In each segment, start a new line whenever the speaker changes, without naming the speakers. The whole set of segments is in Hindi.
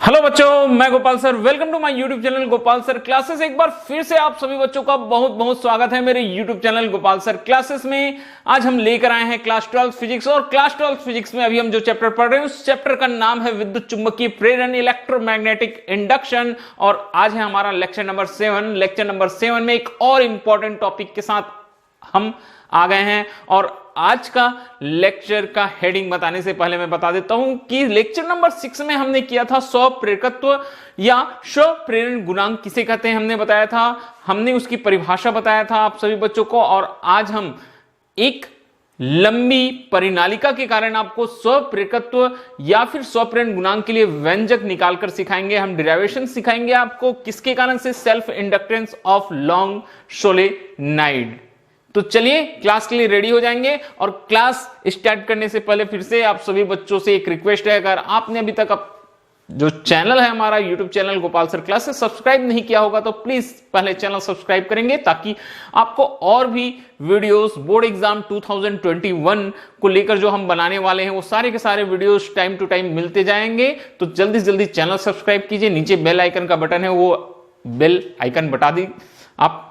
हेलो बच्चों, मैं Gopal sir. Welcome to my YouTube channel Gopal sir classes. एक बार फिर से आप सभी बच्चों का बहुत बहुत स्वागत है मेरे YouTube channel Gopal sir classes में। आज हम लेकर आए हैं क्लास 12 फिजिक्स, और क्लास 12 फिजिक्स में अभी हम जो चैप्टर पढ़ रहे हैं उस चैप्टर का नाम है विद्युत चुंबकीय प्रेरण, इलेक्ट्रोमैग्नेटिक इंडक्शन। और आज है हमारा लेक्चर नंबर 7। लेक्चर नंबर 7 में एक और इंपॉर्टेंट टॉपिक के साथ हम आ गए हैं। और आज का लेक्चर का हेडिंग बताने से पहले मैं बता देता हूं कि लेक्चर नंबर 6 में हमने किया था स्वप्रेरकत्व या स्वप्रेरण गुणांक किसे कहते हैं हमने बताया था, हमने उसकी परिभाषा बताया था आप सभी बच्चों को। और आज हम एक लंबी परिनालिका के कारण आपको स्वप्रेरकत्व या फिर स्वप्रेरण गुणांक के लिए व्यंजक निकालकर सिखाएंगे। हम डिराइवेशन सिखाएंगे आपको किसके कारण से, self inductance of long solenoid. तो चलिए क्लास के लिए रेडी हो जाएंगे। और क्लास स्टार्ट करने से पहले फिर से आप सभी बच्चों से एक रिक्वेस्ट है, अगर आपने अभी तक जो चैनल है हमारा YouTube channel Gopal sir classes subscribe नहीं किया होगा तो प्लीज पहले चैनल सब्सक्राइब करेंगे, ताकि आपको और भी वीडियोस बोर्ड एग्जाम 2021 को लेकर जो हम बनाने वाले हैं वो सारे के सारे वीडियोस टाइम टू टाइम मिलते जाएंगे। तो जल्दी से जल्दी चैनल सब्सक्राइब कीजिए। नीचे बेल आइकन का बटन है, वो बेल आइकन बता दी आप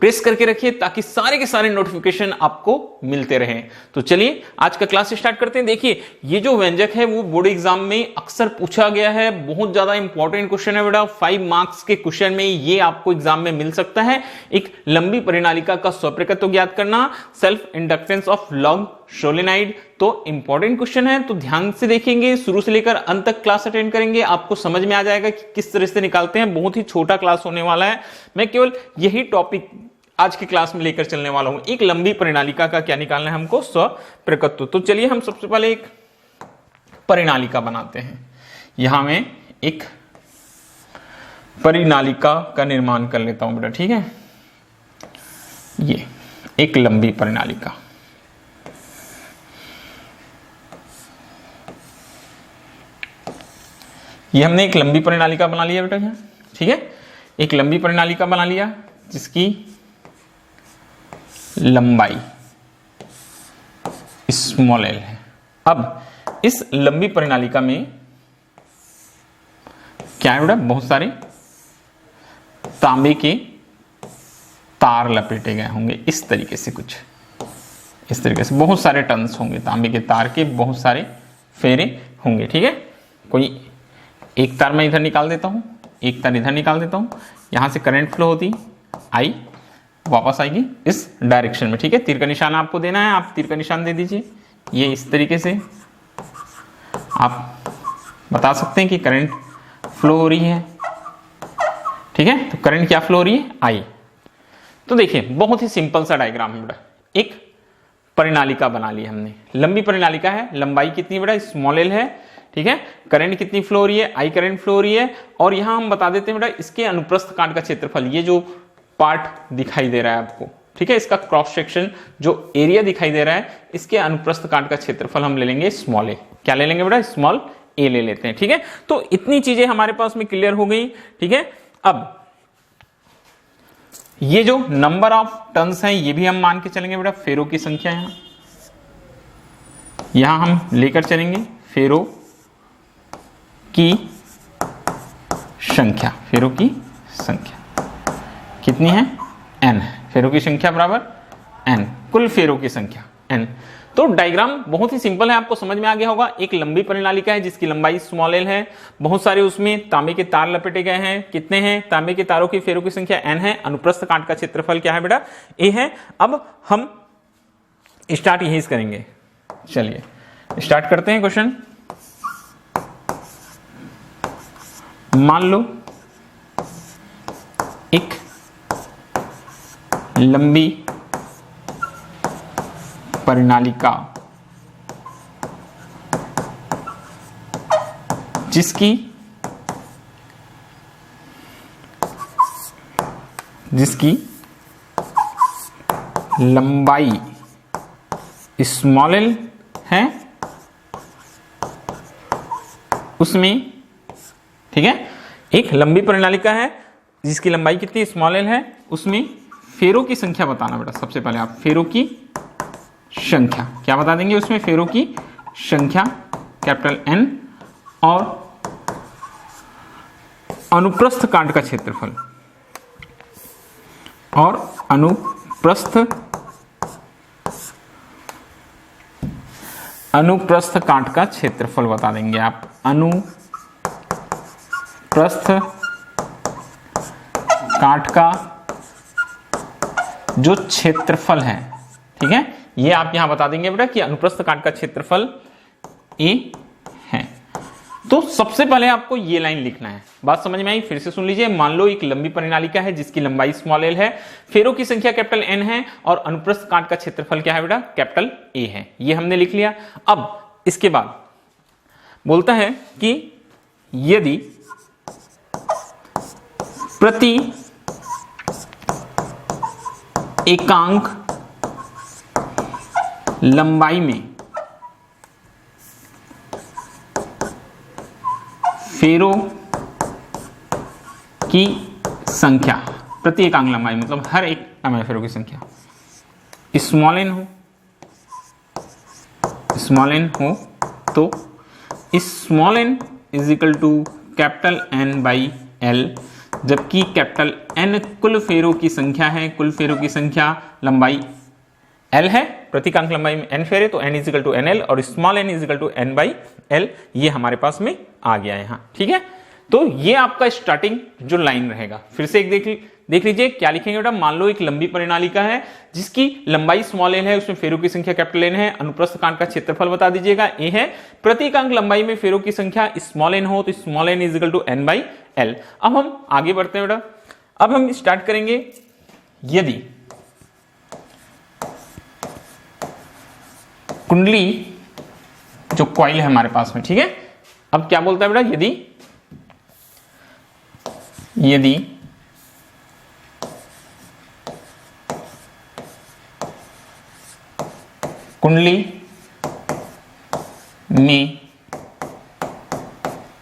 प्रेस करके रखिए, ताकि सारे के सारे नोटिफिकेशन आपको मिलते रहें। तो चलिए आज का क्लास स्टार्ट करते हैं। देखिए ये जो व्यंजक है वो बोर्ड एग्जाम में अक्सर पूछा गया है, बहुत ज्यादा इंपॉर्टेंट क्वेश्चन है बेटा। 5 मार्क्स के क्वेश्चन में ये आपको एग्जाम में मिल सकता है। एक लंबी परिनालिका का स्वप्रेरकत्व ज्ञात करना, self inductance of long solenoid. तो इंपॉर्टेंट क्वेश्चन है, तो ध्यान से देखेंगे, शुरू से लेकर अंत तक क्लास अटेंड करेंगे, आपको समझ में आ जाएगा कि किस तरह से निकालते हैं। बहुत ही छोटा क्लास होने वाला है, मैं केवल यही टॉपिक आज की क्लास में लेकर चलने वाला हूं। एक लंबी परिनालिका का क्या निकालना है हमको, स्वप्रेरकत्व। तो चलिए हम सबसे पहले एक परिनालिका बनाते हैं। यहां मैं एक परिनालिका का निर्माण कर लेता हूं बेटा, ठीक है। ये एक लंबी परिनालिका, ये हमने एक लंबी परिनालिका बना लिया बेटा, ठीक है। एक लंबी परिनालिका बना लिया जिसकी लंबाई स्मॉल एल है। अब इस लंबी परिनालिका में क्या है बेटा, बहुत सारे तांबे के तार लपेटे गए होंगे इस तरीके से, कुछ इस तरीके से बहुत सारे टर्न्स होंगे, तांबे के तार के बहुत सारे फेरे होंगे, ठीक है। कोई एक तार मैं इधर निकाल देता हूं, एक तार इधर निकाल देता हूं, यहां से करंट फ्लो होती आई वापस आएगी इस डायरेक्शन में, ठीक है। तीर का निशान आपको देना है, आप तीर का निशान दे दीजिए। ये इस तरीके से आप बता सकते हैं कि करंट फ्लो हो रही है, ठीक है। तो करंट क्या फ्लो हो रही है, आई। तो देखिए बहुत ही सिंपल सा डायग्राम है बेटा। एक परिनालिका बना ली हमने, लंबी परिनालिका है, लंबाई कितनी बेटा, स्मॉल एल है, ठीक है। करंट कितनी फ्लो हो रही है, आई करंट फ्लो हो रही है। और यहां हम बता देते हैं बेटा इसके अनुप्रस्थ काट का क्षेत्रफल, ये जो पार्ट दिखाई दे रहा है आपको, ठीक है, इसका क्रॉस सेक्शन जो एरिया दिखाई दे रहा है, इसके अनुप्रस्थ काट का क्षेत्रफल हम ले लेंगे स्मॉल ए। क्या ले लेंगे बेटा, स्मॉल ए ले लेते हैं, ठीक है। तो इतनी चीजें हमारे पास में क्लियर हो गई, ठीक है। अब ये जो नंबर ऑफ टर्न्स हैं ये भी हम मान के चलेंगे बेटा, फेरों की संख्या यहां हम लेकर चलेंगे फेरों की संख्या। फेरों की संख्या कितनी है, n है। फेरों की संख्या बराबर n, कुल फेरों की संख्या n। तो डायग्राम बहुत ही सिंपल है, आपको समझ में आ गया होगा। एक लंबी परिनालिका है जिसकी लंबाई स्मॉल एल है, बहुत सारे उसमें तांबे के तार लपेटे गए हैं। कितने हैं, तांबे के तारों की फेरों की संख्या n है। अनुप्रस्थ काट का क्षेत्रफल क्या है बेटा, a है। अब हम स्टार्ट यही करेंगे, चलिए स्टार्ट करते हैं क्वेश्चन। मान लो एक लंबी परिनालिका जिसकी लंबाई स्मॉल एल है, उसमें, ठीक है, एक लंबी परिनालिका है जिसकी लंबाई कितनी स्मॉल एल है, उसमें फेरों की संख्या बताना बेटा। सबसे पहले आप फेरों की संख्या क्या बता देंगे, उसमें फेरों की संख्या कैपिटल N और अनुप्रस्थ काट का क्षेत्रफल और अनुप्रस्थ काट का क्षेत्रफल बता देंगे आप। अनुप्रस्थ काट का जो क्षेत्रफल है, ठीक है, ये आप यहां बता देंगे बेटा कि अनुप्रस्थ काट का क्षेत्रफल a है। तो सबसे पहले आपको ये लाइन लिखना है। बात समझ में आई? फिर से सुन लीजिए। मान लो एक लंबी परिनालिका है जिसकी लंबाई स्मॉल l है, फेरों की संख्या कैपिटल N है और अनुप्रस्थ काट का क्षेत्रफल क्या है बेटा? कैपिटल A है। ये हमने लिख लिया। अब इसके बाद बोलता है कि यदि प्रति एकांक लंबाई में फेरों की संख्या, प्रति एकांक लंबाई मतलब हर एक फेरों की संख्या स्मॉल n हो तो small n is equal to capital N by L, जबकि कैपिटल N कुल फेरों की संख्या है। कुल फेरों की संख्या लंबाई L है, प्रतिकांक लंबाई में n फेर है तो n is equal to NL और small n is equal to N by L। ये हमारे पास में आ गया यहां, ठीक है। तो ये आपका स्टार्टिंग जो लाइन रहेगा। फिर से एक देख लीजिए क्या लिखेंगे बेटा। मान लो एक लंबी परिनालिका है जिसकी लंबाई स्मॉल n है, उसमें फेरों की संख्या कैपिटल N है। अनुप्रस्थ काट का क्षेत्रफल बता दीजिएगा A है। प्रतिकांक लंबाई में फेरों की संख्या स्मॉल n हो तो small n is equal to N by L। अब हम आगे बढ़ते हैं बेटा। अब हम स्टार्ट करेंगे, यदि कुंडली जो कॉइल है हमारे पास में, ठीक है। अब क्या बोलता है बेटा? यदि कुंडली में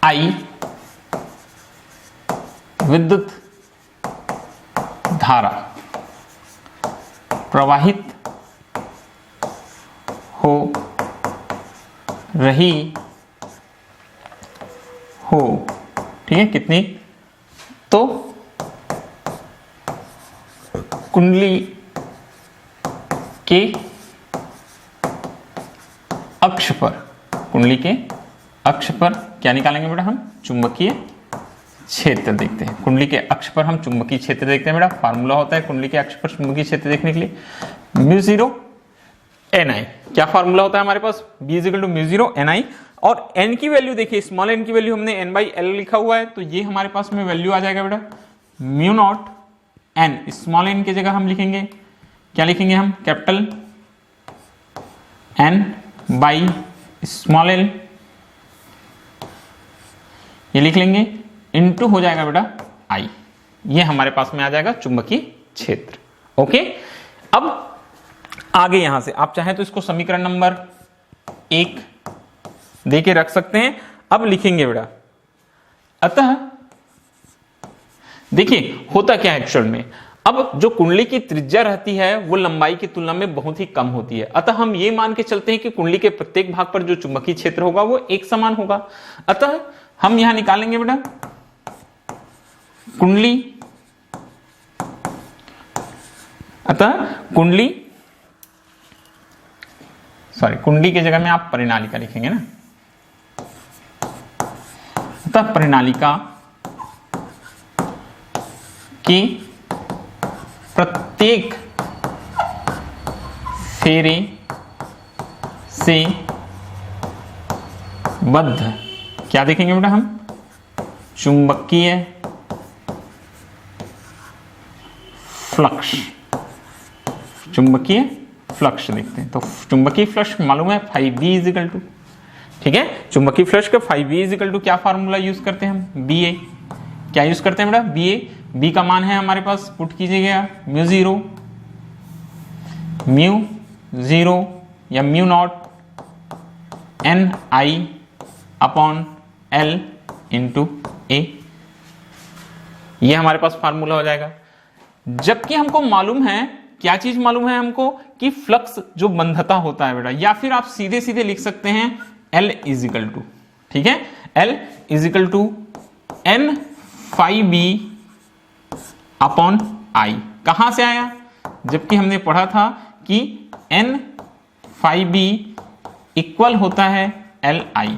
I विद्युत धारा प्रवाहित हो रही हो, ठीक है, कितनी? तो कुंडली के अक्ष पर, कुंडली के अक्ष पर क्या निकालेंगे बेटा? हम चुंबकीय क्षेत्र देखते हैं। कुंडली के अक्ष पर हम चुंबकीय क्षेत्र देखते हैं बेटा। फार्मूला होता है कुंडली के अक्ष पर चुंबकीय क्षेत्र देखने के लिए μ0 Ni। क्या फार्मूला होता है हमारे पास? B is equal to μ0 Ni। और n की वैल्यू देखिए, स्मॉल n की वैल्यू हमने n बाई L लिखा हुआ है, तो ये हमारे पास में वैल्यू आ जाएगा बेटा μ0 n। स्मॉल n की जगह हम लिखेंगे, क्या लिखेंगे हम? Capital N by small l, ये लिख लेंगे, इनटू हो जाएगा बेटा I। ये हमारे पास में आ जाएगा चुंबकीय क्षेत्र। ओके, अब आगे यहां से आप चाहें तो इसको समीकरण नंबर 1 देके रख सकते हैं। अब लिखेंगे बेटा, अतः देखिए होता क्या है एक्चुअल में, अब जो कुंडली की त्रिज्या रहती है वो लंबाई की तुलना में बहुत ही कम होती है। अतः हम ये मान के चलते हैं कि कुंडली के प्रत्येक भाग पर जो चुंबकीय क्षेत्र होगा वो एक समान होगा। अतः हम यहां निकालेंगे बेटा कुंडली, अतः कुंडली की जगह में आप परिनालिका लिखेंगे ना। अतः परिनालिका की प्रत्येक फेरे से बद्ध क्या देखेंगे बेटा हम? चुंबकीय फ्लक्स, चुंबकीय फ्लक्स देखते हैं। तो चुंबकीय फ्लक्स मालूम है φb इज इक्वल टू, ठीक है, चुंबकीय फ्लक्स का φb इज इक्वल टू क्या फार्मूला यूज करते हैं हम? ba। क्या यूज करते हैं बेटा? ba। b का मान है हमारे पास, पुट कीजिएगा μ0 या μ0 Ni upon L into A। ये हमारे पास फार्मूला हो जाएगा। जबकि हमको मालूम है, क्या चीज मालूम है हमको? कि फ्लक्स जो बंधता होता है बेटा, या फिर आप सीधे सीधे लिख सकते हैं L इज इक्वल टू, ठीक है, L is equal to N five B upon I. कहां से आया? जबकि हमने पढ़ा था कि n फाइव बी इक्वल होता है एल आई।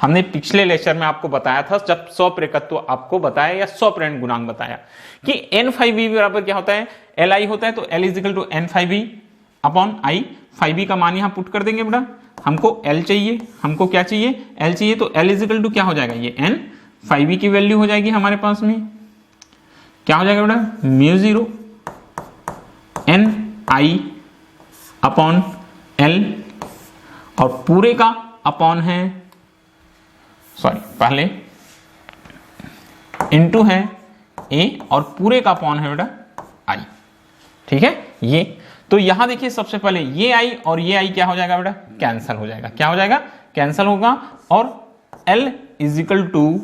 हमने पिछले लेक्चर में आपको बताया था, जब सौप रेखत्व आपको बताया या सौप ऋण गुणांक बताया कि n फाइव बी बराबर क्या होता है? एल आई होता है। तो L is equal to N five B upon I. Five B का मान यहां पुट कर देंगे बेटा। हमको एल चाहिए, हमको क्या चाहिए? एल चाहिए। तो एल इजिकल टू क्या हो जाएगा? ये एन फाइव बी की वैल्यू हो जाएगी हमारे पास में, क्या हो जाएगा बेटा? Mu zero N I upon L, और पूरे का अपॉन है, सॉरी पहले इनटू है ए और पूरे का अपॉन है बेटा आई। ठीक है, ये तो यहां देखिए सबसे पहले ये आई और ये आई क्या हो जाएगा बेटा? कैंसल हो जाएगा। क्या हो जाएगा? कैंसल होगा। और L is equal to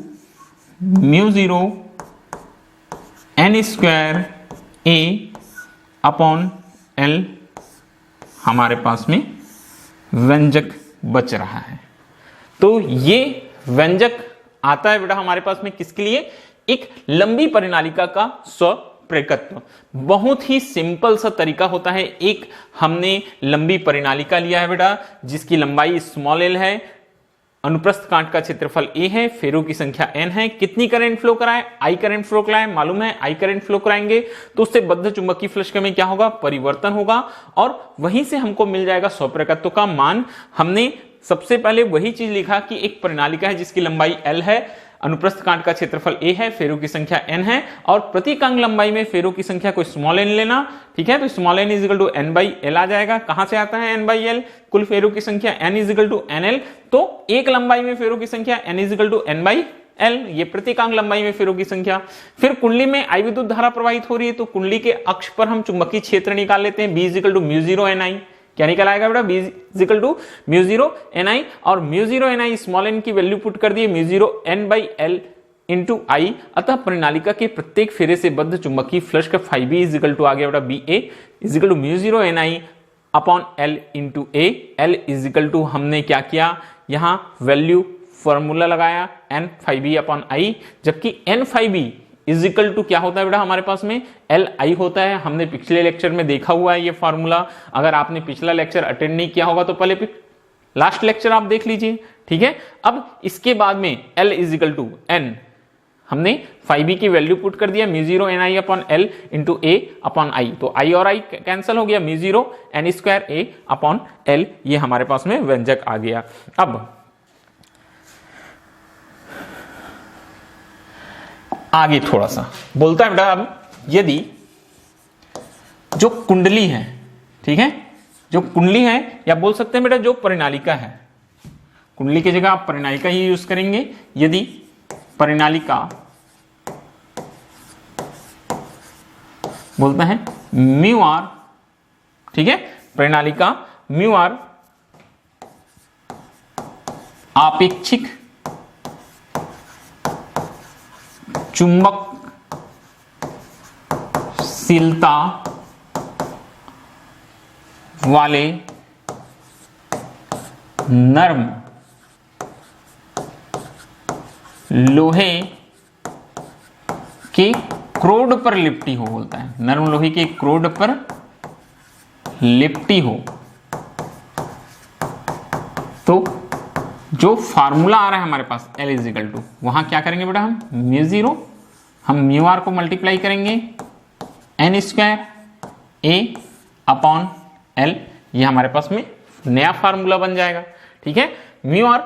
mu zero N square A upon L हमारे पास में व्यंजक बच रहा है। तो ये व्यंजक आता है बेटा हमारे पास में किसके लिए? एक लंबी परिनालिका का स्वप्रेरकत्व। बहुत ही सिंपल सा तरीका होता है। एक हमने लंबी परिनालिका लिया है बेटा जिसकी लंबाई स्मॉल एल है, अनुप्रस्थ कांट का क्षेत्रफल ए है, फेरों की संख्या एन है। कितनी करंट फ्लो कराए? आई करंट फ्लो कराए। मालूम है आई करंट फ्लो कराएंगे तो उससे बद्ध चुंबकीय फ्लक्स में क्या होगा? परिवर्तन होगा, और वहीं से हमको मिल जाएगा स्वप्रेरकत्व का मान। हमने सबसे पहले वही चीज लिखा कि एक परिनालिका है जिसकी लंबाई एल है, अनुप्रस्थ कांट का क्षेत्रफल ए है, फेरों की संख्या एन है, और प्रति इकांक लंबाई में फेरों की संख्या कोई स्मॉल एन लेना। ठीक है, तो small N is equal to N by L आ जाएगा। कहां से आता है एन बाई एल? कुल फेरों की संख्या N is equal to N L. तो एक लंबाई में फेरों की संख्या N is equal to N by L, ये प्रति इकांक लंबाई में फेरों की संख्या। फिर कुंडली में आई विद्युत धारा प्रवाहित हो रही है, तो कुंडली के अक्ष पर हम चुंबकीय क्षेत्र निकाल लेते हैं। B is equal to mu zero N I. क्या निकल आएगा बेटा? B is equal to mu zero N I, और mu zero N I small N की वैल्यू पुट कर दिए mu zero N by L into I. अतः परिनालिका के प्रत्येक फेरे से बद्ध चुंबकीय फ्लक्स का फाइव बी इजिकल टू आ गया बेटा B A is equal to mu zero N I upon L into A. L is equal to हमने क्या किया? यहां वैल्यू फॉर्मूला लगाया N five B upon I, जबकि N five B is equal to क्या होता है बेटा हमारे पास में? एल आई होता है। हमने पिछले लेक्चर में देखा हुआ है ये फॉर्मूला। अगर आपने पिछला लेक्चर अटेंड नहीं किया होगा तो पहले लास्ट लेक्चर आप देख लीजिए। ठीक है, अब इसके बाद में एल इजिकल टू एन, हमने फाइव बी की वैल्यू पुट कर दिया mu zero N I upon L into A upon I. तो आई और आई कैंसिल हो गया, mu zero N square A upon L, ये हमारे पास में व्यंजक आ गया। अब आगे थोड़ा सा बोलता है बेटा, अब यदि जो कुंडली है, ठीक है, जो कुंडली है, या बोल सकते हैं बेटा जो परिनालिका है, कुंडली की जगह आप परिनालिका ही यूज करेंगे। यदि परिनालिका बोलते हैं म्यू आर, ठीक है, परिनालिका म्यू आर आपेक्षिक चुंबकशीलता वाले नर्म लोहे के क्रोड पर लिपटी हो, बोलता है नर्म लोहे के क्रोड पर लिपटी हो। तो जो फार्मूला आ रहा है हमारे पास L इजिकल टू, वहां क्या करेंगे बेटा? हम म्यू जीरो, हम म्यू आर को मल्टीप्लाई करेंगे N square A upon L, ये हमारे पास में नया फार्मूला बन जाएगा। ठीक है, म्यू आर,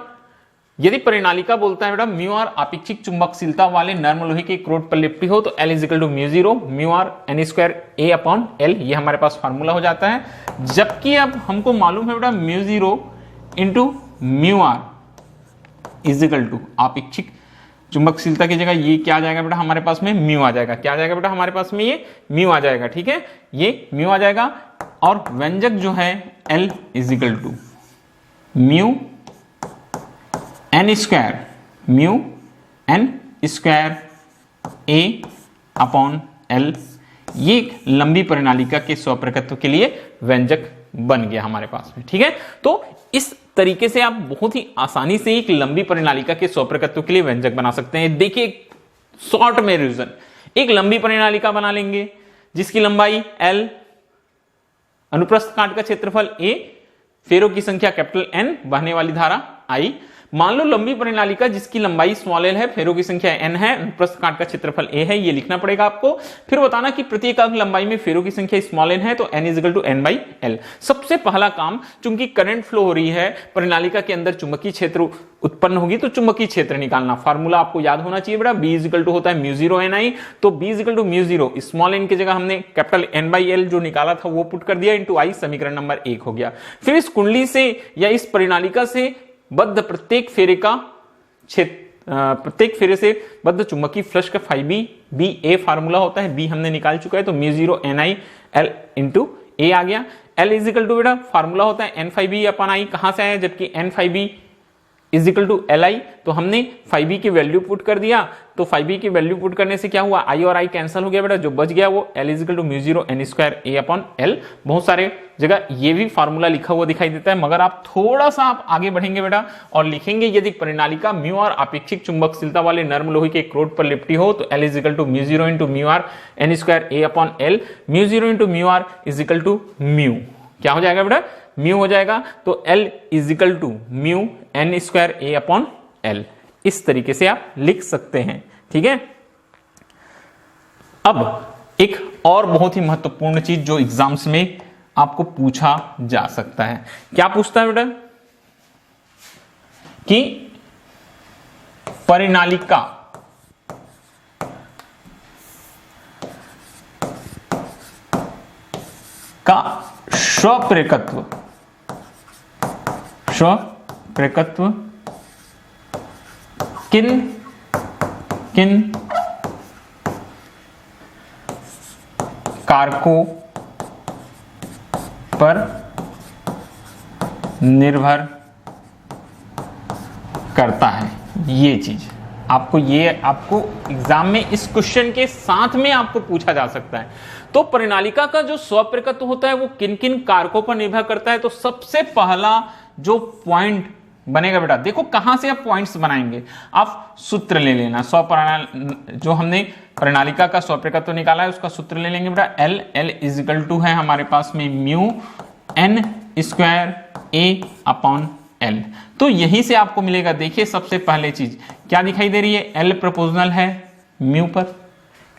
यदि परिनालिका बोलता है बेटा म्यू आर अपेक्षिक चुंबकशीलता वाले नर्म लोहे के क्रोड पर लिपटी हो, तो L is equal to mu zero mu R N square A upon L, ये हमारे पास फार्मूला हो जाता है। जबकि अब हमको मालूम है बेटा mu zero into mu R is equal to आपेक्षिक चुंबकशीलता की जगह ये क्या आ जाएगा बेटा हमारे पास में? म्यू आ जाएगा। क्या आ जाएगा बेटा हमारे पास में? ये म्यू आ जाएगा। ठीक है, ये म्यू आ जाएगा, और व्यंजक जो है L is equal to mu N square, mu N square A upon L, ये एक लंबी परिनालिका के स्वप्रेरकत्व के लिए व्यंजक बन गया हमारे पास में। ठीक है, तो इस तरीके से आप बहुत ही आसानी से एक लंबी परिनालिका के स्वप्रेरकत्व के लिए व्यंजक बना सकते हैं। देखिए शॉर्ट में रिवीजन, एक लंबी परिनालिका बना लेंगे जिसकी लंबाई L, अनुप्रस्थ काट का क्षेत्रफल A, फेरों की संख्या कैपिटल N, बहने वाली धारा I। मान लो लंबी परिनालिका जिसकी लंबाई स्मॉल l है, फेरों की संख्या n है, अनुप्रस्थ काट का क्षेत्रफल a है, ये लिखना पड़ेगा आपको। फिर बताना कि प्रत्येक अंक लंबाई में फेरों की संख्या स्मॉल n है, तो n is equal to n by l। सबसे पहला काम, चूंकि करंट फ्लो हो रही है, परिनालिका के अंदर चुंबकीय क्षेत्र उत्पन्न होगी, तो चुंबकीय क्षेत्र निकालना। फार्मूला आपको याद होना चाहिए बेटा, b इज इक्वल टू होता है म्यू जीरो एन आई, तो b is equal to mu zero, small n की जगह हमने कैपिटल n बाई l जो निकाला था वो पुट कर दिया, इंटू आई, समीकरण नंबर 1 हो गया। फिर इस कुंडली से या इस परिनालिका से बद्ध प्रत्येक फेरे का प्रत्येक फेरे से बद्ध चुंबकीय फ्लक्स का फाई बी ए फार्मूला होता है, बी हमने निकाल चुका है, तो mu zero N I L into A आ गया। एल इज इक्वल टू बेटा फार्मूला होता है N phi B upon I, कहां से आया, जबकि N phi B is equal to L I, तो हमने फाई बी की वैल्यू पुट कर दिया, तो फाई बी की वैल्यू पुट करने से क्या हुआ, आई और आई कैंसिल हो गया बेटा, जो बच गया वो L is equal to mu zero N square A upon L. बहुत सारे जगह ये भी फार्मूला लिखा हुआ दिखाई देता है, मगर आप थोड़ा सा आप आगे बढ़ेंगे बेटा और लिखेंगे, यदि परिनालिका म्यू और अपेक्षिक चुंबकशीलता वाले नर्म लोहे के क्रोड पर लिपटी हो, तो L is equal to mu zero into mu R N square A upon L, mu zero into mu R is equal to mu, क्या हो जाएगा बेटा, म्यू हो जाएगा, तो L is equal to mu N square A upon L. इस तरीके से आप लिख सकते हैं, ठीक है। अब एक और बहुत ही महत्वपूर्ण चीज जो एग्जाम्स में आपको पूछा जा सकता है, क्या पूछता है बेटा, कि परिनालिका का स्वप्रेरकत्व किन किन कारकों पर निर्भर करता है। ये चीज आपको एग्जाम में इस क्वेश्चन के साथ में आपको पूछा जा सकता है। तो परिनालिका का जो स्वप्रेरकत्व होता है वो किन किन कारकों पर निर्भर करता है, तो सबसे पहला जो पॉइंट बनेगा बेटा, देखो कहां से आप पॉइंट्स बनाएंगे, आप सूत्र ले लेना, जो हमने परिनालिका का स्वप्रेरकत्व निकाला है उसका सूत्र ले लेंगे बेटा, एल इज इक्वल टू है हमारे पास में mu N square A upon L. तो यहीं से आपको मिलेगा, देखिए सबसे पहले चीज क्या दिखाई दे रही है, एल प्रोपोर्शनल है म्यू पर,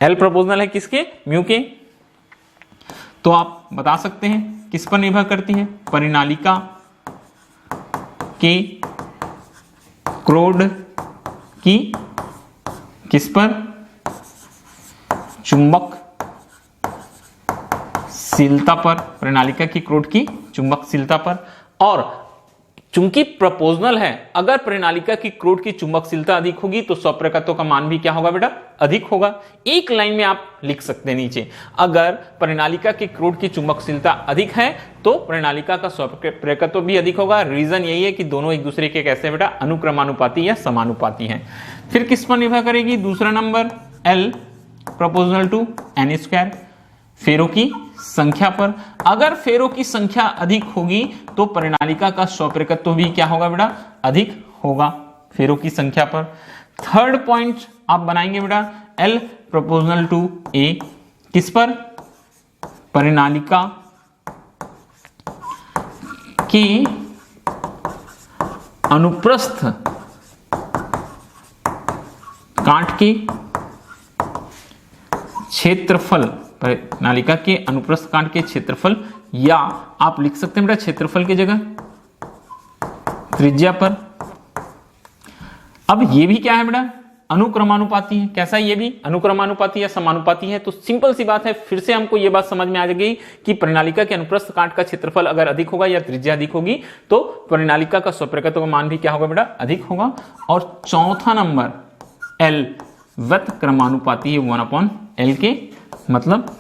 एल प्रोपोर्शनल है किसके, म्यू के, तो आप बता सकते हैं किस पर निर्भर करती है, परिनालिका के क्रोड की किस पर, चुंबकशीलता पर, परिनालिका की क्रोड की चुंबकशीलता पर। और चूंकि प्रोपोर्शनल है, अगर परिनालिका की क्रोड की चुंबकशीलता अधिक होगी तो स्वप्रेरकत्व का मान भी क्या होगा बेटा, अधिक होगा। एक लाइन में आप लिख सकते हैं नीचे, अगर परिनालिका की क्रोड की चुंबकशीलता अधिक है तो परिनालिका का स्वप्रेरकत्व भी अधिक होगा। रीजन यही है कि दोनों एक दूसरे के कैसे बेटा, अनुक्रमानुपाती या समानुपाती हैं। फिर किस पर निर्भर करेगी, दूसरा number L proportional to N square, फेरों की संख्या पर। अगर फेरों की संख्या अधिक होगी तो परिनालिका का स्वप्रेरकत्व भी क्या होगा बेटा, अधिक होगा फेरों की संख्या पर। थर्ड पॉइंट आप बनाएंगे बेटा, एल प्रोपोर्शनल टू ए, किस पर, परिनालिका की अनुप्रस्थ काट के क्षेत्रफल, परिनालिका के अनुप्रस्थ काट के क्षेत्रफल, या आप लिख सकते हैं बेटा क्षेत्रफल की जगह त्रिज्या पर। अब ये भी क्या है बेटा, अनुक्रमानुपाती है। कैसा है, ये भी अनुक्रमानुपाती या समानुपाती है। तो सिंपल सी बात है, फिर से हमको ये बात समझ में आ जाएगी कि परिनालिका के अनुप्रस्थ काट का क्षेत्रफल अगर अधिक होगा या त्रिज्या अधिक होगी तो परिनालिका का स्वप्रेरकत्व का मान भी क्या होगा बेटा, अधिक होगा। और चौथा नंबर एल व्यतक्रमानुपाती है 1/L के, मतलब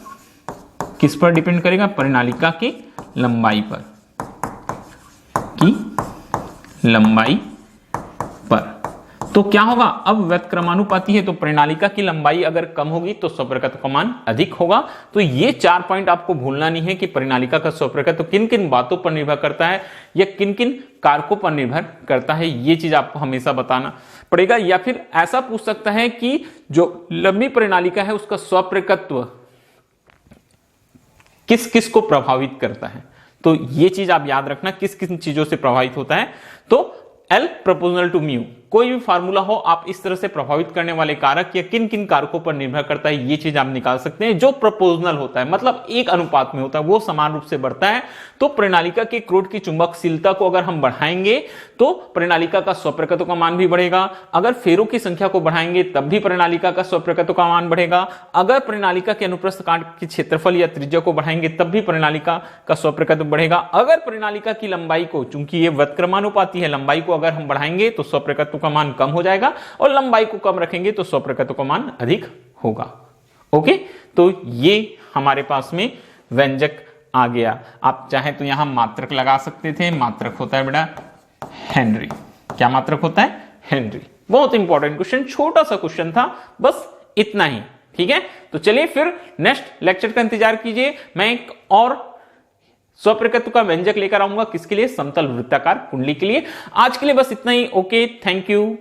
किस पर डिपेंड करेगा, परिनालिका की लंबाई पर, तो क्या होगा, अब व्यतक्रमानुपाती है तो परिनालिका की लंबाई अगर कम होगी तो स्वप्रेरकत्व का मान अधिक होगा। तो ये 4 पॉइंट आपको भूलना नहीं है कि परिनालिका का स्वप्रेरकत्व किन किन बातों पर निर्भर करता है या किन किन कारकों पर निर्भर करता है, ये चीज आपको हमेशा पड़ेगा, या फिर ऐसा पूछ सकता है कि जो लंबी प्रणालिका है उसका स्वप्रकत्व किस किस को प्रभावित करता है। तो ये चीज आप याद रखना, किस किन चीजों से प्रभावित होता है। तो L प्रोपोर्शनल टू म्यू, कोई भी फार्मूला हो आप इस तरह से प्रभावित करने वाले कारक या किन किन कारकों पर निर्भर करता है, ये चीज आप निकाल सकते हैं। जो प्रोपोर्शनल होता है मतलब एक अनुपात में होता है, वो समान रूप से बढ़ता है, तो प्रणालिका के क्रोध की चुंबकशीलता को अगर हम बढ़ाएंगे तो प्रणालिका का स्वप्रकत्व का मान भी बढ़ेगा। अगर फेरों की संख्या को बढ़ाएंगे तब भी प्रणालिका का स्वप्रकत्व का मान बढ़ेगा। अगर प्रणालिका के अनुप्रस्थ काट के क्षेत्रफल या त्रिज्या को बढ़ाएंगे तब भी प्रणालिका का स्वप्रकत्व बढ़ेगा। अगर प्रणालिका की लंबाई को, चूंकि ये व्यतक्रमानुपाती है, लंबाई को अगर हम बढ़ाएंगे तो स्वप्रकत्व का मान कम हो जाएगा, और लंबाई को कम रखेंगे तो स्वप्रकत्व का मान अधिक होगा। ओके, तो ये हमारे पास में व्यंजक आ गया। आप चाहे तो यहां मात्रक लगा सकते थे, मात्रक होता है बेटा हेनरी। क्या मात्रक होता है? हेनरी। बहुत इंपॉर्टेंट क्वेश्चन, छोटा सा क्वेश्चन था, बस इतना ही। ठीक है, तो चलिए फिर नेक्स्ट लेक्चर का इंतजार कीजिए, मैं एक और स्वप्रकत्व का व्यंजक लेकर आऊंगा। किसके लिए? समतल वृत्ताकार कुंडली के लिए। आज के लिए बस इतना ही। Okay, thank you.